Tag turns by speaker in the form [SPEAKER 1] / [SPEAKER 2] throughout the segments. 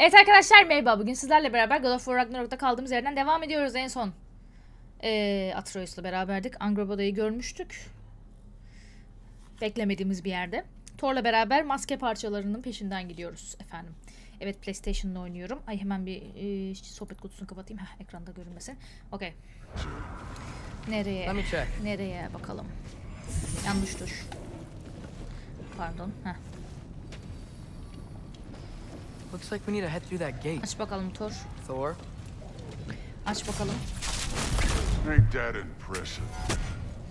[SPEAKER 1] Evet arkadaşlar merhaba. Bugün sizlerle beraber God of War Ragnarök'ta kaldığımız yerden devam ediyoruz. En son Atreus'la beraberdik. Angroboda'yı görmüştük. Beklemediğimiz bir yerde. Thor'la beraber maske parçalarının peşinden gidiyoruz efendim. Evet, PlayStation'da oynuyorum. Ay hemen bir sohbet kutusunu kapatayım. Heh, ekranda görünmesin. Okey. Nereye? Nereye bakalım. Yanlış tuş. Pardon. Heh.
[SPEAKER 2] Looks like we need to head through that gate.
[SPEAKER 1] Aç bakalım Thor.
[SPEAKER 2] Thor.
[SPEAKER 1] Aç bakalım.
[SPEAKER 3] Ain't that impressive?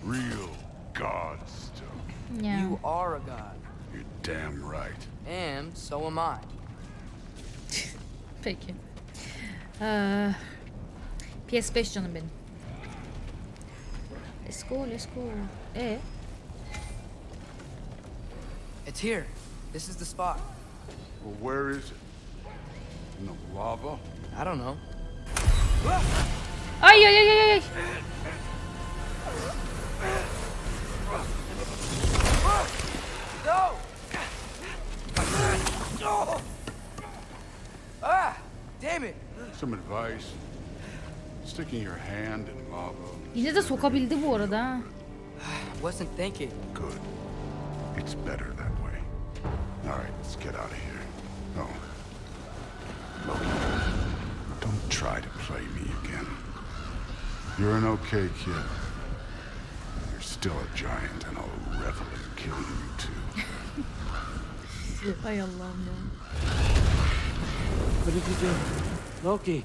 [SPEAKER 3] Real god stuff.
[SPEAKER 1] Yeah.
[SPEAKER 2] You are a god.
[SPEAKER 3] You're damn right.
[SPEAKER 2] And so am I.
[SPEAKER 1] Peki. PS5 canım benim. Let's go, let's go.
[SPEAKER 2] It's here. This is the spot.
[SPEAKER 3] Well, where is it? In the lava?
[SPEAKER 2] I don't know.
[SPEAKER 1] Ay ay ay ay ay.
[SPEAKER 2] No! Ah! Damn it!
[SPEAKER 3] Some advice? Sticking your hand in lava.
[SPEAKER 1] Yine de sokabildi bu arada ha.
[SPEAKER 2] Wasn't thinking.
[SPEAKER 3] Good. It's better that way. All right, let's get out of here. Oh. Loki, don't try to play me again. You're an okay kid. You're still a giant and I'll revel in killing you too.
[SPEAKER 1] Ay Allah'ım ya.
[SPEAKER 4] What did you do? Loki.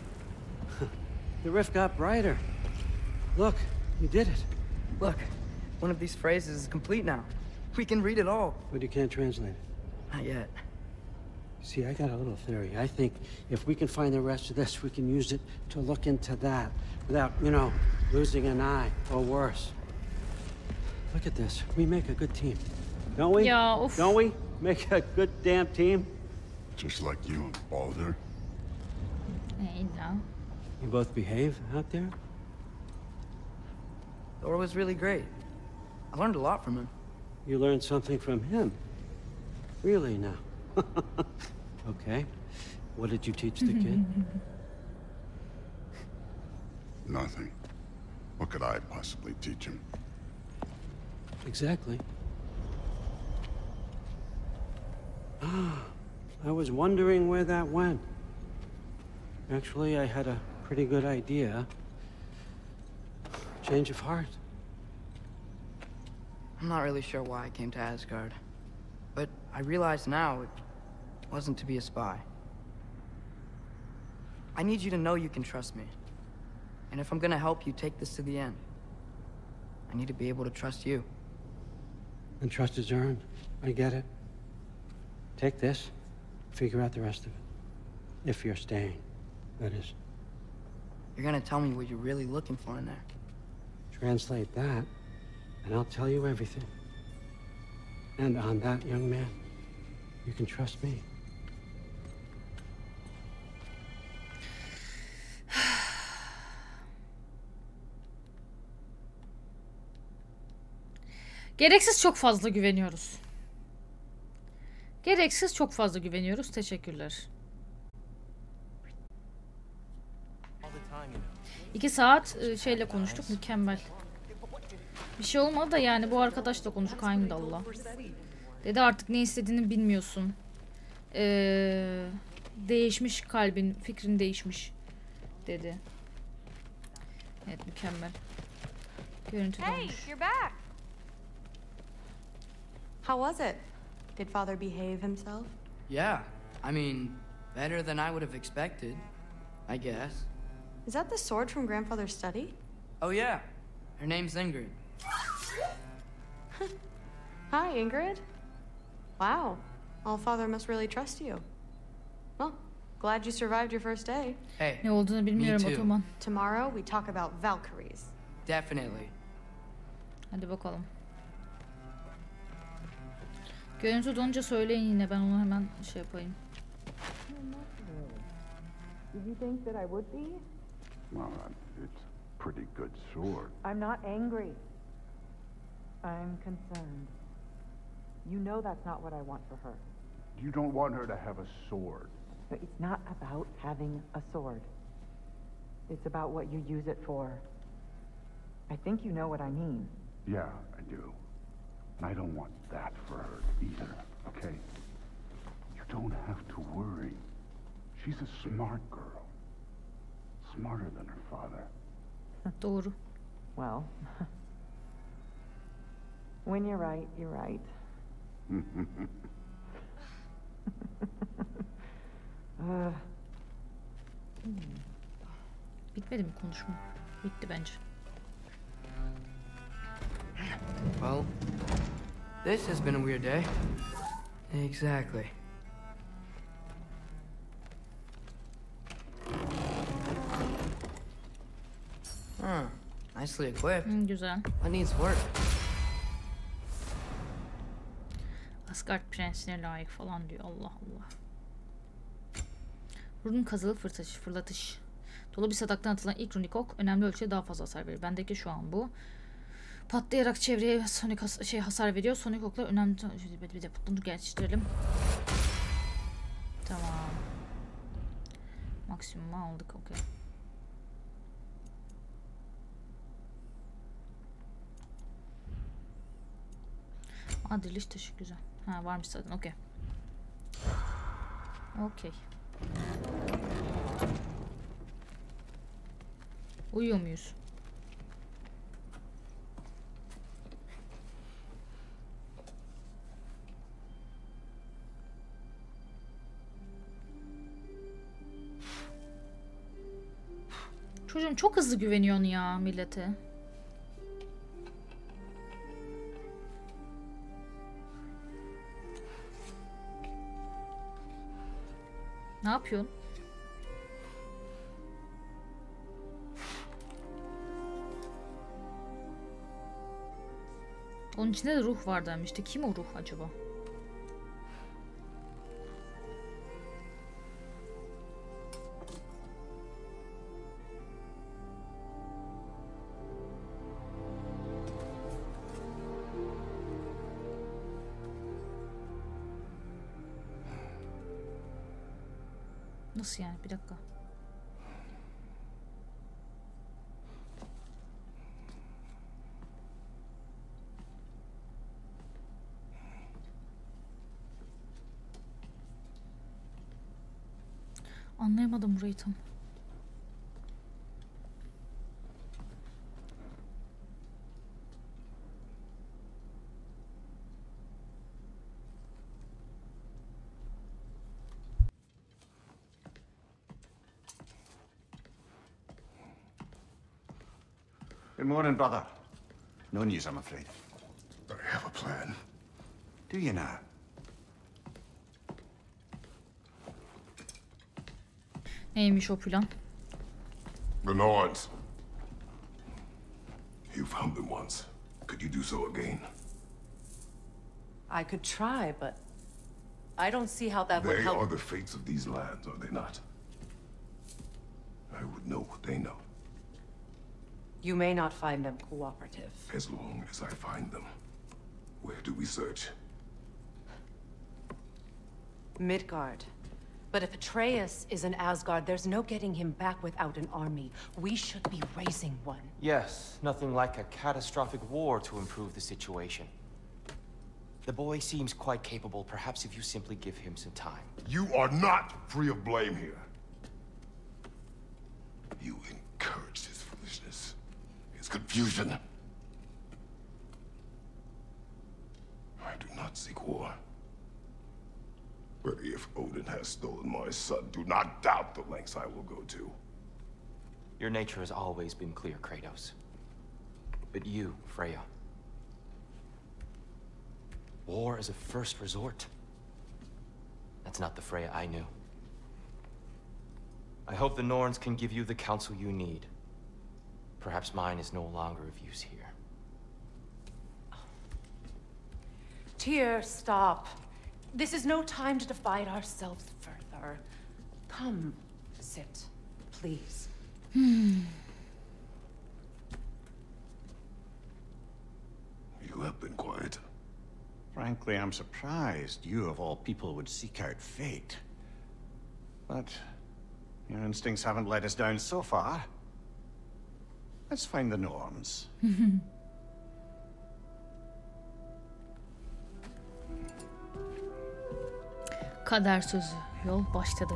[SPEAKER 4] The rift got brighter. Look, you did it.
[SPEAKER 2] Look, one of these phrases is complete now. We can read it all.
[SPEAKER 4] But you can't translate it.
[SPEAKER 2] Not yet.
[SPEAKER 4] See, I got a little theory. I think if we can find the rest of this, we can use it to look into that without, you know, losing an eye or worse. Look at this. We make a good team. Don't we?
[SPEAKER 1] Yeah, oof.
[SPEAKER 4] Don't we? Make a good damn team.
[SPEAKER 3] Just like you and Baldur.
[SPEAKER 1] No.
[SPEAKER 4] You both behave out there?
[SPEAKER 2] Thor was really great. I learned a lot from him.
[SPEAKER 4] You learned something from him. Really now? Okay. What did you teach the kid?
[SPEAKER 3] Nothing. What could I possibly teach him?
[SPEAKER 4] Exactly. I was wondering where that went. Actually, I had a pretty good idea. Change of heart.
[SPEAKER 2] I'm not really sure why I came to Asgard. But I realize now it wasn't to be a spy. I need you to know you can trust me. And if I'm gonna help you take this to the end, I need to be able to trust you.
[SPEAKER 4] And trust is earned. I get it. Take this, figure out the rest of it. If you're staying, that is.
[SPEAKER 2] You're gonna tell me what you're really looking for in there.
[SPEAKER 4] Translate that, and I'll tell you everything. And on that, young man, you can trust me.
[SPEAKER 1] Gereksiz çok fazla güveniyoruz. Gereksiz çok fazla güveniyoruz. Teşekkürler. 2 saat şeyle konuştuk. Mükemmel. Bir şey olmadı da yani bu arkadaşla konuştuk. Heimdall'la. Dedi artık ne istediğini bilmiyorsun. Değişmiş kalbin. Fikrin değişmiş. Dedi. Evet, mükemmel. Görüntü
[SPEAKER 5] Hey,
[SPEAKER 1] olmuş.
[SPEAKER 5] you're back. How was it? Did Father behave himself?
[SPEAKER 2] Yeah, I mean, better than I would have expected, I guess.
[SPEAKER 5] Is that the sword from Grandfather's study?
[SPEAKER 2] Oh yeah, her name's Ingrid.
[SPEAKER 5] Hi, Ingrid. Wow, Allfather must really trust you. Well, glad you survived your first day.
[SPEAKER 2] Hey,
[SPEAKER 1] Ne olduğunu bilmiyorum
[SPEAKER 2] me too.
[SPEAKER 1] Otoman.
[SPEAKER 5] Tomorrow we talk about Valkyries.
[SPEAKER 2] Definitely.
[SPEAKER 1] Hadi bakalım. Görüntü donunca söyleyin yine, ben onu hemen şey yapayım.
[SPEAKER 6] Did you think that I would be?
[SPEAKER 3] Well, it's a pretty good sword.
[SPEAKER 6] I'm not angry. I'm concerned. You know that's not what I want for her.
[SPEAKER 3] You don't want her to have a sword.
[SPEAKER 6] But it's not about having a sword. It's about what you use it for. I think you know what I mean.
[SPEAKER 3] Yeah, I do. And I don't want that for her either, okay? You don't have to worry. She's a smart girl. Smarter than her father.
[SPEAKER 1] Doğru.
[SPEAKER 6] Well, when you're right, you're right.
[SPEAKER 1] Bitmedi mi konuşma? Bitti bence.
[SPEAKER 2] Well, this has been a weird day. Exactly. Nicely equipped.
[SPEAKER 1] Güzel.
[SPEAKER 2] What needs work?
[SPEAKER 1] Asgard prensine layık falan diyor. Allah Allah. Runun kazılı fırlatış. Dolu bir sadaktan atılan ilk runik ok önemli ölçüde daha fazla hasar verir. Bendeki şu an bu. Patlayarak çevreye sonik hasar veriyor. Sonik oklar önemli. Bir de bunu geliştirelim. Tamam. Maksimum aldık. Okey. Diriliş taşı güzel. Ha varmış zaten. Okey. Okey. Uyuyor muyuz? Çocuğum çok hızlı güveniyorsun ya millete. Ne yapıyorsun? Onun içinde de ruh var demişti. Kim o ruh acaba? Nasıl yani? Bir dakika. Anlayamadım burayı tam.
[SPEAKER 3] Good morning, brother. No news, I'm afraid. I have a plan. Do you now?
[SPEAKER 1] Neymiş o plan?
[SPEAKER 7] The Norns. You found them once. Could you do so again?
[SPEAKER 8] I could try, but I don't see how that would
[SPEAKER 7] They
[SPEAKER 8] help.
[SPEAKER 7] are the fates of these lands, are they not? I would know what they know.
[SPEAKER 8] You may not find them cooperative.
[SPEAKER 7] As long as I find them. Where do we search?
[SPEAKER 8] Midgard. But if Atreus is in Asgard, there's no getting him back without an army. We should be raising one.
[SPEAKER 9] Yes, nothing like a catastrophic war to improve the situation. The boy seems quite capable. Perhaps if you simply give him some time.
[SPEAKER 7] You are not free of blame here. You encouraged his foolishness, his confusion. I do not seek war. But if Odin has stolen my son, do not doubt the lengths I will go to.
[SPEAKER 9] Your nature has always been clear, Kratos. But you, Freya. War is a first resort. That's not the Freya I knew. I hope the Norns can give you the counsel you need. Perhaps mine is no longer of use here.
[SPEAKER 8] Tyr, stop. This is no time to divide ourselves further. Come, sit, please.
[SPEAKER 7] You have been quiet.
[SPEAKER 10] Frankly, I'm surprised you of all people would seek out fate. But your instincts haven't let us down so far. Let's find the norms.
[SPEAKER 1] Kader sözü. Yol başladı.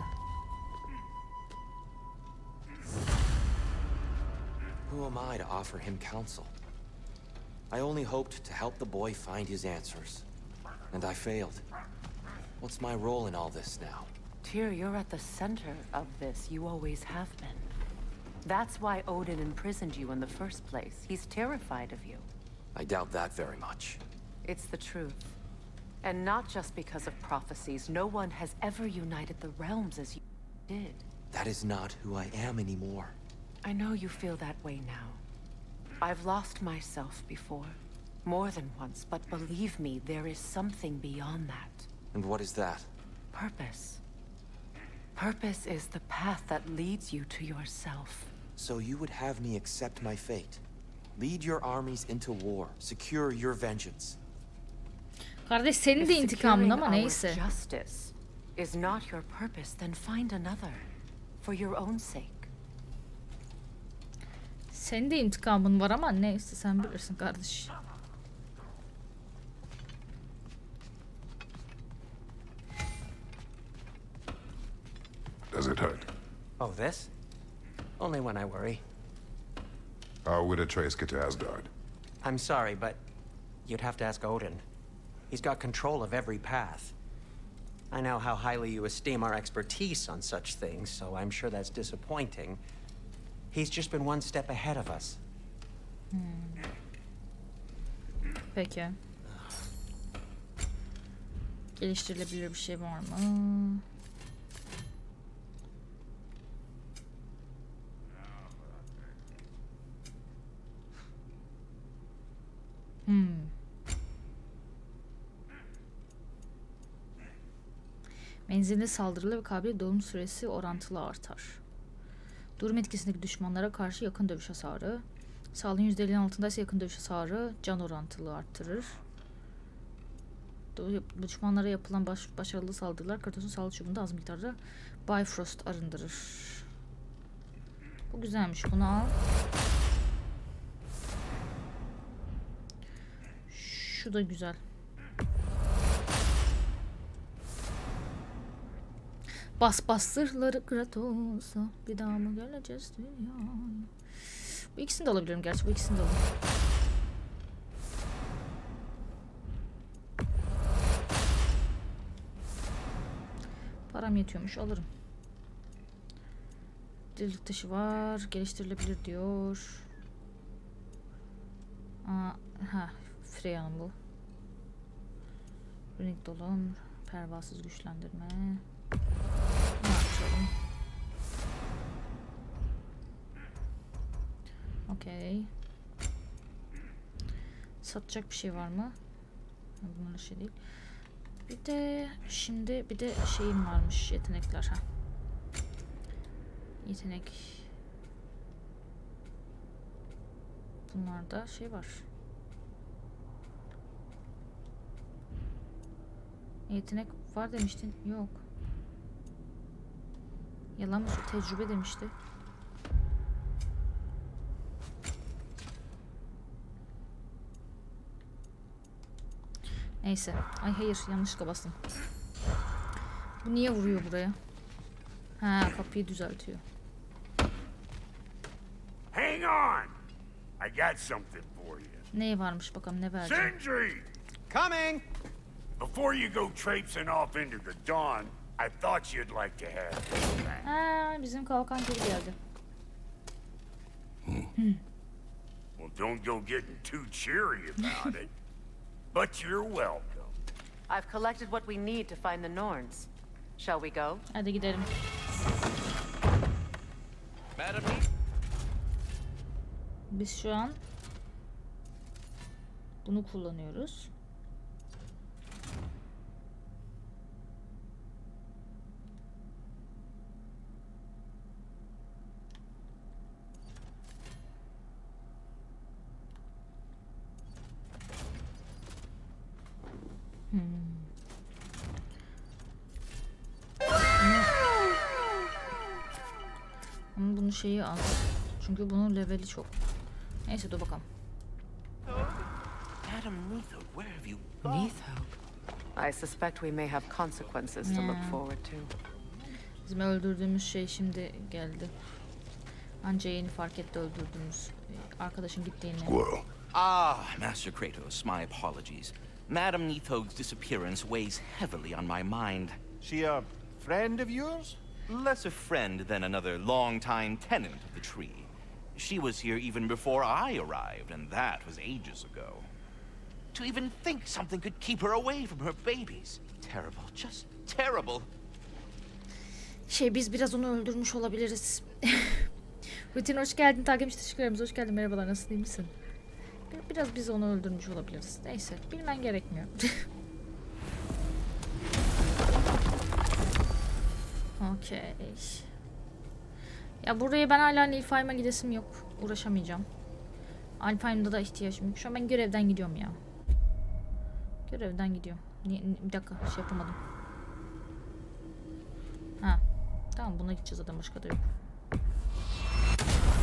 [SPEAKER 9] Who am I to offer him counsel? I only hoped to help the boy find his answers. And I failed. What's my role in all this now?
[SPEAKER 8] Tyr, you're at the center of this. You always have been. That's why Odin imprisoned you in the first place. He's terrified of you.
[SPEAKER 9] I doubt that very much.
[SPEAKER 8] It's the truth. And not just because of prophecies. No one has ever united the realms as you did.
[SPEAKER 9] That is not who I am anymore.
[SPEAKER 8] I know you feel that way now. I've lost myself before. More than once, but believe me, there is something beyond that.
[SPEAKER 9] And what is that?
[SPEAKER 8] Purpose. Purpose is the path that leads you to yourself.
[SPEAKER 9] So you would have me accept my fate? Lead your armies into war, secure your vengeance.
[SPEAKER 1] Kardeş senin de intikamın ama neyse.
[SPEAKER 8] Justice is not your purpose, then find another. For your own sake.
[SPEAKER 1] Senin de intikamın var ama neyse sen bilirsin kardeş.
[SPEAKER 3] Does it hurt?
[SPEAKER 4] Oh, this? Only when I worry.
[SPEAKER 3] How would Atreus get to Asgard?
[SPEAKER 4] I'm sorry, but you'd have to ask Odin. He's got control of every path. I know how highly you esteem our expertise on such things, so I'm sure that's disappointing. He's just been one step ahead of us.
[SPEAKER 1] Peki. Geliştirilebilir bir şey var mı? Menzilli saldırılı ve kabiliyet doğum süresi orantılı artar. Durum etkisindeki düşmanlara karşı yakın dövüş hasarı. Sağlığın %50'nin altındaysa yakın dövüş hasarı can orantılı arttırır. Düşmanlara yapılan başarılı saldırılar Kratos'un sağlık çubuğunda az miktarda Bifrost arındırır. Bu güzelmiş. Bunu al. Şu da güzel. Bas sırları Kratos'a bir daha mı geleceğiz dünyaya? Bu ikisini de alabilirim gerçi. Bu ikisini de alırım. Param yetiyormuş. Alırım. Delilik taşı var. Geliştirilebilir diyor. Freya'nın bu. Runik dolum. Pervasız güçlendirme. Ne yapalım? Okey. Satacak bir şey var mı? Bunlar şey değil. Bir de şimdi bir de şeyim varmış, yetenekler ha. Yetenek. Bunlarda şey var. Yetenek var demiştin. Yok. Yalan mı? Tecrübe demişti. Neyse. Ay hayır, yanlışlıkla bastım. Bu niye vuruyor buraya? Ha, kapıyı düzeltiyor.
[SPEAKER 11] Hang on. I got something for you.
[SPEAKER 1] Ne varmış bakalım, ne verecek?
[SPEAKER 11] Sindri!
[SPEAKER 10] Coming!
[SPEAKER 11] Before you go traipsing off into the dawn, I thought you'd like to have this back.
[SPEAKER 1] Ha, bizim kalkan geri geldi.
[SPEAKER 11] Well, don't go getting too cheery about it. But you're welcome.
[SPEAKER 8] I've collected what we need to find the Norns. Shall we go?
[SPEAKER 1] Hadi gidelim. Biz şu an bunu kullanıyoruz. bunun şeyi az. Çünkü bunun leveli çok. Neyse dur bakalım.
[SPEAKER 8] Neath. I suspect we may have consequences to look forward to.
[SPEAKER 1] Bizim öldürdüğümüz şey şimdi geldi. Anca yeni fark etti öldürdüğümüz arkadaşın gittiğini.
[SPEAKER 3] Squirrel.
[SPEAKER 12] Ah, Master Kratos, my apologies. Madame Neathog's disappearance weighs heavily on my mind.
[SPEAKER 10] She a friend of yours?
[SPEAKER 12] Less a friend than another long-time tenant of the tree. She was here even before I arrived, and that was ages ago. To even think something could keep her away from her babies. Terrible, just terrible.
[SPEAKER 1] Biz biraz onu öldürmüş olabiliriz. Rutin hoş geldin. Takipçi teşekkürlerimiz. Hoş geldin. Merhabalar. Nasılsın? İyi misin? Biraz biz onu öldürmüş olabiliriz. Neyse. Bilmen gerekmiyor. Okey. Ya buraya ben hala Nilfheim'a gidesim yok. Uğraşamayacağım. Alfheim'da da ihtiyacım yok. Şu an ben görevden gidiyorum ya. Görevden gidiyorum. Bir dakika şey yapamadım. Ha. Tamam buna gideceğiz zaten başka da yok.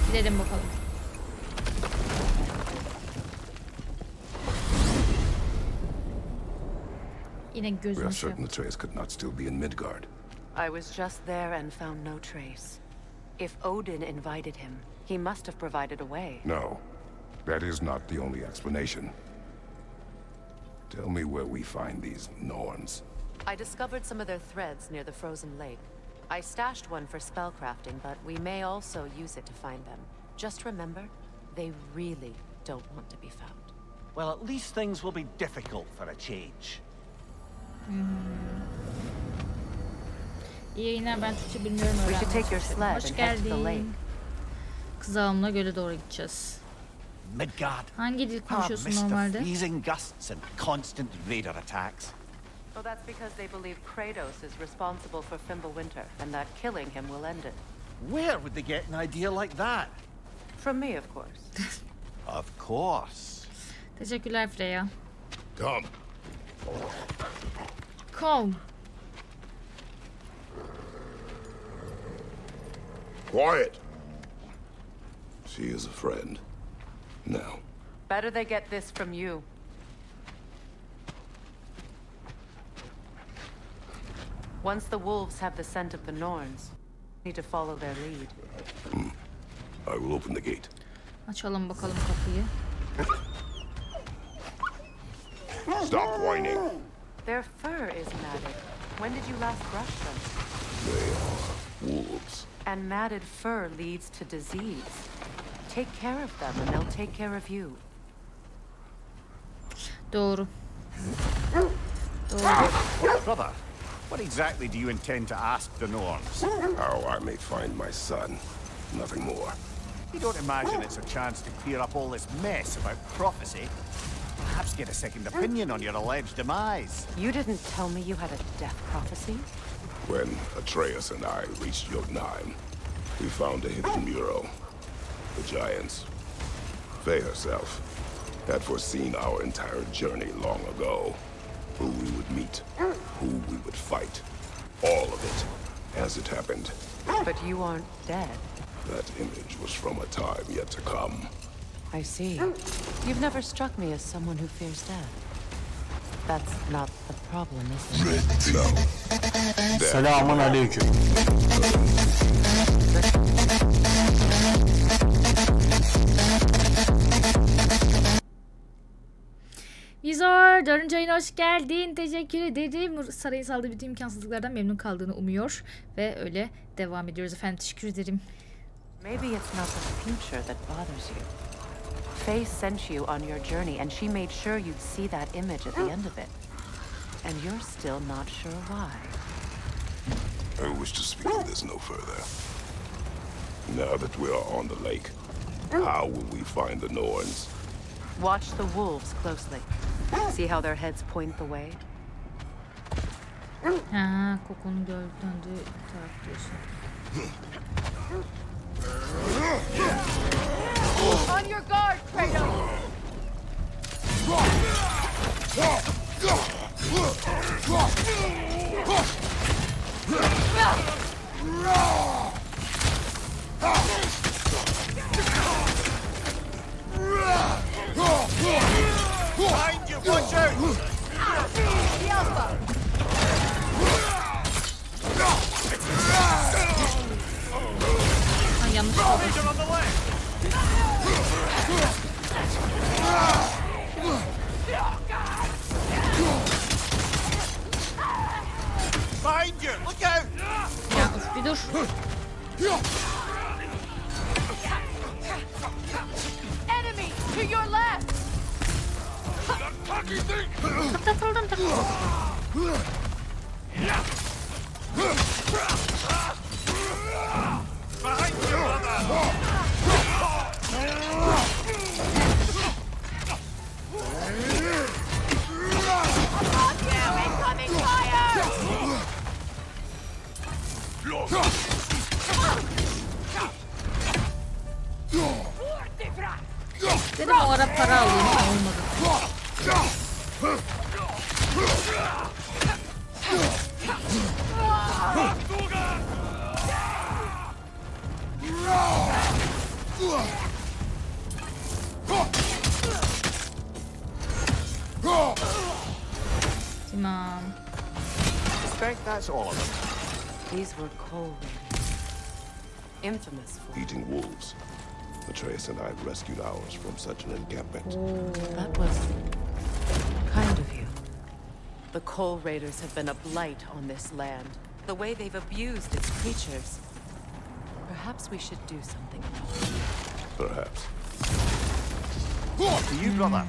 [SPEAKER 1] Gidelim bakalım. Yine gözüm şey yaptı.
[SPEAKER 7] Atreus could not still be in Midgard.
[SPEAKER 8] I was just there and found no trace. If Odin invited him, he must have provided a way.
[SPEAKER 7] No, that is not the only explanation. Tell me where we find these Norns.
[SPEAKER 8] I discovered some of their threads near the frozen lake. I stashed one for spellcrafting, but we may also use it to find them. Just remember, they really don't want to be found.
[SPEAKER 10] Well, at least things will be difficult for a change.
[SPEAKER 1] İyi yayınlar, ben Türkçe bilmiyorum öğrenmek. Hoş geldin. Kızağımla göle doğru gideceğiz.
[SPEAKER 10] Midgard.
[SPEAKER 1] Hangi dil konuşuyorsun normalde?
[SPEAKER 10] Freezing gusts and constant raider attacks.
[SPEAKER 8] Well, that's because they believe Kratos is responsible for Fimbulwinter, and that killing him will end it.
[SPEAKER 10] Where would they get an idea like that?
[SPEAKER 8] From me, of course.
[SPEAKER 10] Of course.
[SPEAKER 1] Teşekkürler Freya.
[SPEAKER 7] Come.
[SPEAKER 1] Come.
[SPEAKER 7] Quiet. She is a friend. Now.
[SPEAKER 8] Better they get this from you. Once the wolves have the scent of the Norns, need to follow their lead.
[SPEAKER 7] I will open the gate.
[SPEAKER 1] Açalım bakalım kapıyı.
[SPEAKER 7] Stop whining.
[SPEAKER 8] Their fur is matted. When did you last brush them?
[SPEAKER 7] They are wolves.
[SPEAKER 8] And matted fur leads to disease. Take care of them and they'll take care of you.
[SPEAKER 1] Doğru.
[SPEAKER 10] Brother, what exactly do you intend to ask the Norns?
[SPEAKER 7] How I may find my son. Nothing more.
[SPEAKER 10] You don't imagine it's a chance to clear up all this mess about prophecy? Perhaps get a second opinion on your alleged demise.
[SPEAKER 8] You didn't tell me you had a death prophecy?
[SPEAKER 7] When Atreus and I reached Jotunheim, we found a hidden mural. The giants, Faye herself, had foreseen our entire journey long ago. Who we would meet, who we would fight. All of it, as it happened.
[SPEAKER 8] But you aren't dead.
[SPEAKER 7] That image was from a time yet to come.
[SPEAKER 8] I see. You've never struck me as someone who fears death. That's not the problem, is it?
[SPEAKER 7] No.
[SPEAKER 13] Selamun aleyküm.
[SPEAKER 1] Vizor 4. ayına hoş geldin. Teşekkür ederim. Sarayın sağladığı bütün imkansızlıklardan memnun kaldığını umuyor. Ve öyle devam ediyoruz efendim. Teşekkür ederim.
[SPEAKER 8] Maybe it's not the future that bothers you. Faye sent you on your journey and she made sure you'd see that image at the end of it. And you're still not sure why.
[SPEAKER 7] I wish to speak of this no further. Now that we are on the lake, how will we find the Norns?
[SPEAKER 8] Watch the wolves closely. See how their heads point the way?
[SPEAKER 1] Ha, kokunun döndüğü taraf diyorsun.
[SPEAKER 8] On your guard, Kratos!
[SPEAKER 10] Major on the left. Behind you, look out!
[SPEAKER 1] Ya of bir dur.
[SPEAKER 8] Enemy to your left.
[SPEAKER 1] Takıldım takıldım.
[SPEAKER 10] Behind you, brother!
[SPEAKER 8] Incoming fire!
[SPEAKER 1] Dedim o ara para alayım ama olmadı. Tamam.
[SPEAKER 10] Suspect that's all of them.
[SPEAKER 8] These were cold raiders. Infamous for
[SPEAKER 7] Eating wolves. Atreus and I rescued ours from such an encampment.
[SPEAKER 8] That was kind of you. The Coal Raiders have been a blight on this land. The way they've abused its creatures. Perhaps we should do something about it.
[SPEAKER 7] Perhaps.
[SPEAKER 10] To you, brother.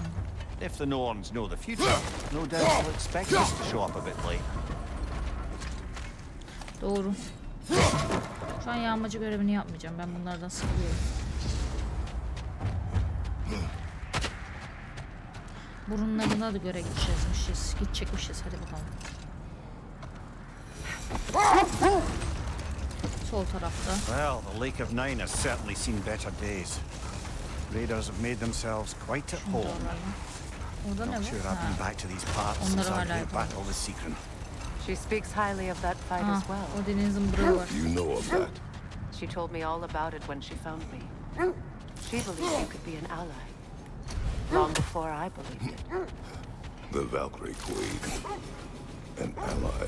[SPEAKER 10] If the Norns know the future, no doubt they'll expect us to show up a bit late.
[SPEAKER 1] Doğru. Şu an yağmacı görevini yapmayacağım. Ben bunlardan sıkılıyorum. Burunlarına da göre gidecekmişiz. Hadi bakalım. Sol tarafta.
[SPEAKER 10] Well, the Lake of Nine has certainly seen better days. Raiders have made themselves quite at home.
[SPEAKER 1] Orada ne
[SPEAKER 10] Not sure I've been back to these parts since our great battle with Secret.
[SPEAKER 8] She speaks highly of that fight as well.
[SPEAKER 1] O denizin bırığı var.
[SPEAKER 7] You know of that?
[SPEAKER 8] She told me all about it when she found me. She believed you could be an ally. Long before I believed it.
[SPEAKER 7] The Valkyrie Queen. An ally.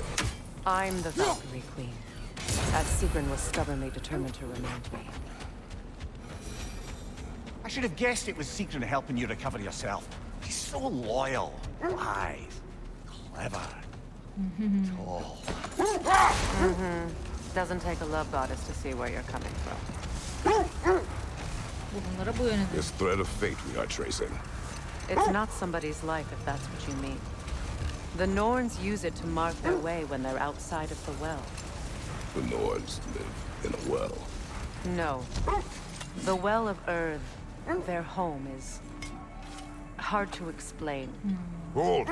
[SPEAKER 8] I'm the Valkyrie Queen. As Sigrun was stubbornly determined to remind me.
[SPEAKER 10] I should have guessed it was Secret helping you recover yourself. She's so loyal, wise, clever, tall.
[SPEAKER 8] Doesn't take a love goddess to see where you're coming from.
[SPEAKER 1] Bunlara bu yöne.
[SPEAKER 7] This thread of fate we are tracing.
[SPEAKER 8] It's not somebody's life, if that's what you mean. The Norns use it to mark their way when they're outside of the well.
[SPEAKER 7] The Norns live in a well.
[SPEAKER 8] No. The Well of Earth, their home, is hard to explain.
[SPEAKER 7] Hold!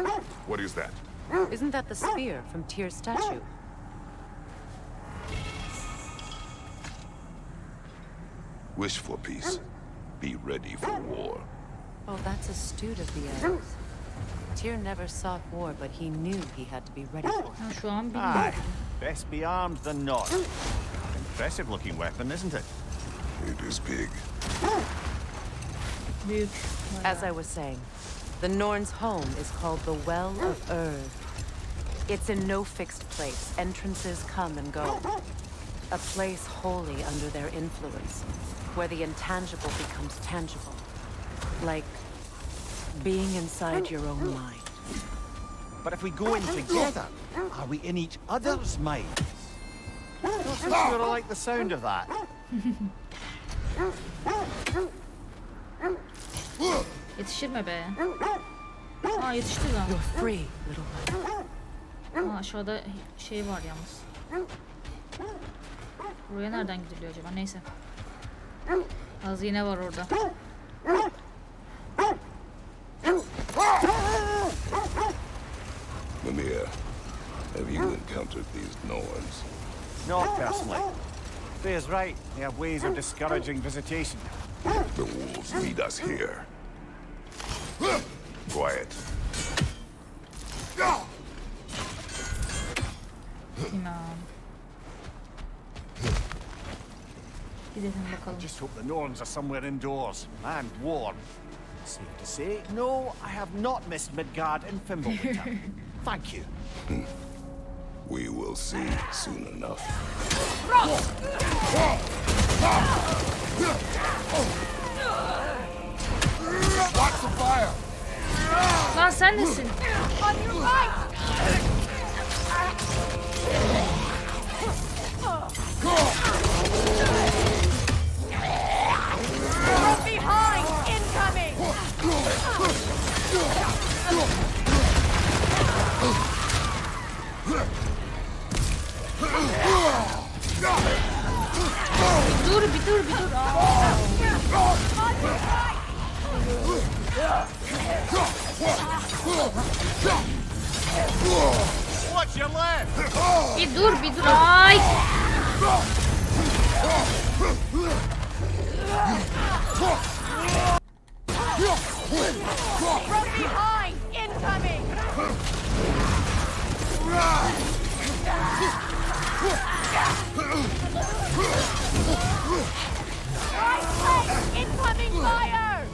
[SPEAKER 7] What is that?
[SPEAKER 8] Isn't that the spear from Tyr's statue?
[SPEAKER 7] Wish for peace. Be ready for war.
[SPEAKER 8] Oh, that's astute of the elves. Tyr never sought war, but he knew he had to be ready for it.
[SPEAKER 1] Şu an
[SPEAKER 10] Aye,
[SPEAKER 1] bilmiyorum.
[SPEAKER 10] best be armed than not. Impressive looking weapon, isn't it?
[SPEAKER 7] It is big.
[SPEAKER 1] Büyük.
[SPEAKER 8] As I was saying, the Norns' home is called the Well of Earth. It's in no fixed place. Entrances come and go. A place wholly under their influence, where the intangible becomes tangible. Like being inside your own mind.
[SPEAKER 10] But if we go in together, are we in each other's minds? Not so sure I like the sound of that.
[SPEAKER 1] Yetişirme be. Aa yetişti lan.
[SPEAKER 8] You're free, little one.
[SPEAKER 1] Aa aşağıda şey var yalnız. Buraya nereden gidiliyor acaba? Neyse. Hazine var orada.
[SPEAKER 7] Mimir, have you encountered these Norns?
[SPEAKER 10] Not personally. Faye's right. They have ways of discouraging visitation.
[SPEAKER 7] The wolves lead us here. Quiet.
[SPEAKER 1] Tamam. Gidelim bakalım.
[SPEAKER 10] Just hope the Norns are somewhere indoors and warm. Safe to say, no, I have not missed Midgard and Fimbulwinter. Thank you.
[SPEAKER 7] We will see soon enough.
[SPEAKER 1] Lan sen nesin? Bir dur. Bir dur. Ay.
[SPEAKER 14] From behind, incoming! Right leg, incoming fire!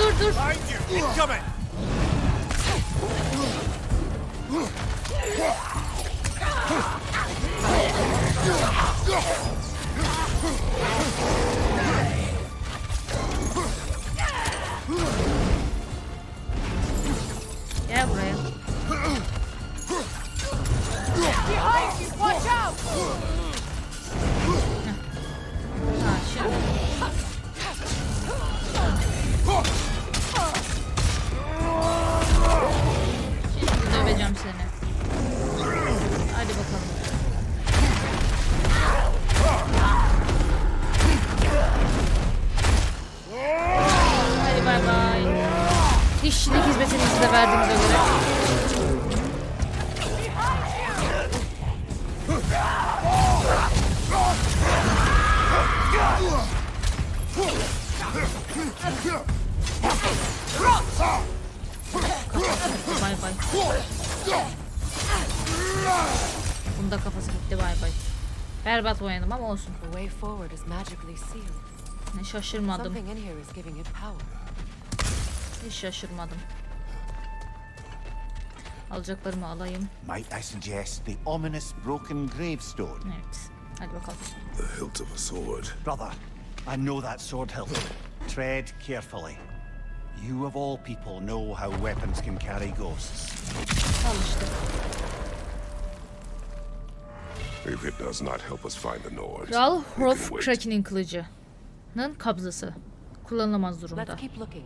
[SPEAKER 1] Dur.
[SPEAKER 10] Incoming!
[SPEAKER 1] Gel buraya.
[SPEAKER 14] Behind you, watch out!
[SPEAKER 1] Ha, şimdi. Şimdi döveceğim seni. Hadi bakalım. Hadi bay bay. Kişilik hizmetinizi de verdiğimize göre. Bay bay. Bunda kafası gitti, bay bay. Berbat oynadım ama olsun. Ne şaşırmadım. Hiç şaşırmadım. Alacaklarımı alayım.
[SPEAKER 10] Might I suggest the ominous broken gravestone?
[SPEAKER 1] Evet. Hadi bakalım.
[SPEAKER 7] The hilt of a sword.
[SPEAKER 10] Brother, I know that sword hilt. Tread carefully. You of all people know how weapons can carry ghosts.
[SPEAKER 1] Al işte.
[SPEAKER 7] If it does not help us find the Nords,
[SPEAKER 1] Kral
[SPEAKER 7] we can wait.
[SPEAKER 1] Hrothgar's kılıcının kabzası. Kullanılamaz durumda.
[SPEAKER 8] Let's keep looking.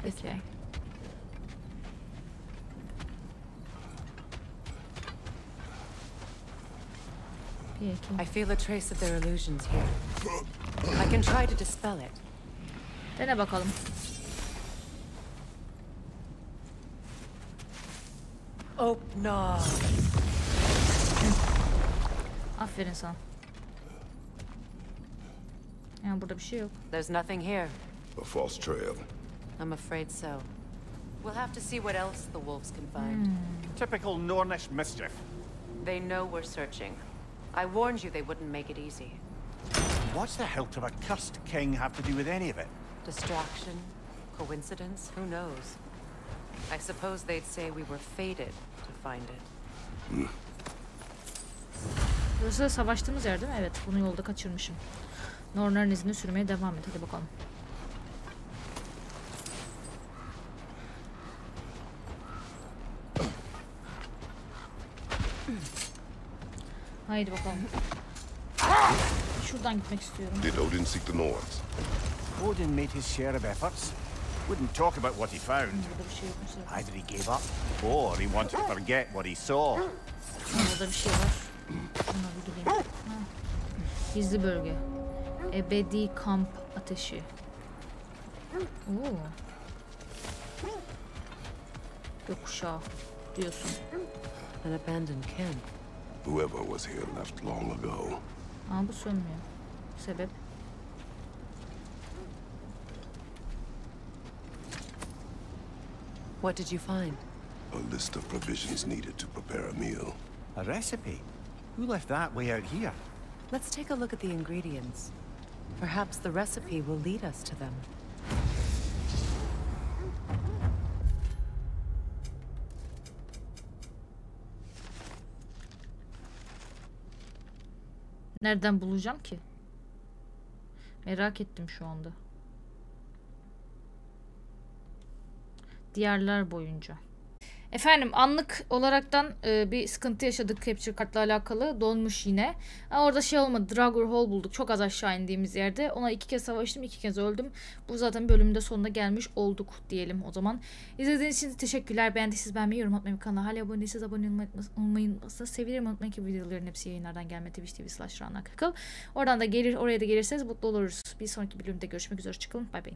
[SPEAKER 1] Peki.
[SPEAKER 8] I feel a trace of their illusions here. I can try to dispel it.
[SPEAKER 1] Dene bakalım.
[SPEAKER 8] Oh no.
[SPEAKER 1] Aferin sana. Yani burada bir şey yok.
[SPEAKER 8] There's nothing here.
[SPEAKER 7] A false trail.
[SPEAKER 8] I'm afraid so. We'll have to see what else the wolves can find.
[SPEAKER 10] Typical Nornish mischief.
[SPEAKER 8] They know we're searching. I warned you they wouldn't make it easy.
[SPEAKER 10] What's the hilt of a cursed king have to do with any of it?
[SPEAKER 8] Distraction? Coincidence? Who knows? I suppose they'd say we were fated to find it.
[SPEAKER 1] Burası savaştığımız yer değil mi? Evet, bunu yolda kaçırmışım. Nornların izini sürmeye devam et. Hadi bakalım. Haydi bakalım. Şuradan gitmek istiyorum.
[SPEAKER 7] Did Odin seek the Nords?
[SPEAKER 10] Odin made his share of efforts. Wouldn't talk about what he found.
[SPEAKER 1] Burada bir şey yokmuş.
[SPEAKER 10] Either he gave up, or he wanted to forget what he saw.
[SPEAKER 1] Burada bir şey var. Buna bir gideyim. Ha. Gizli bölge. Ebedi kamp ateşi. Oo. Gökkuşağı diyorsun.
[SPEAKER 8] An abandoned camp.
[SPEAKER 7] Whoever was here left long ago.
[SPEAKER 1] Aa, bu sönmüyor. Sebep?
[SPEAKER 8] What did you find?
[SPEAKER 7] A list of provisions needed to prepare a meal.
[SPEAKER 10] A recipe? Who left that way out here?
[SPEAKER 8] Let's take a look at the ingredients. Perhaps the recipe will lead us to them.
[SPEAKER 1] Nereden bulacağım ki? Merak ettim şu anda. Diğerler boyunca. Efendim anlık olaraktan bir sıkıntı yaşadık capture kartla alakalı. Donmuş yine. Orada şey olmadı. Dragger Hole bulduk. Çok az aşağı indiğimiz yerde. Ona 2 kez savaştım. 2 kez öldüm. Bu zaten bölümde sonuna gelmiş olduk diyelim o zaman. İzlediğiniz için teşekkürler. Beğendiyseniz beğenmeyi, yorum atmayı, kanala hala abone değilseniz abone olmayı unutmazsanız sevinirim. Unutmayın ki videoların hepsi yayınlardan gelme twitch.tv/Ranakkl. Oradan da oraya da gelirseniz mutlu oluruz. Bir sonraki bölümde görüşmek üzere. Çıkalım. Bay bay.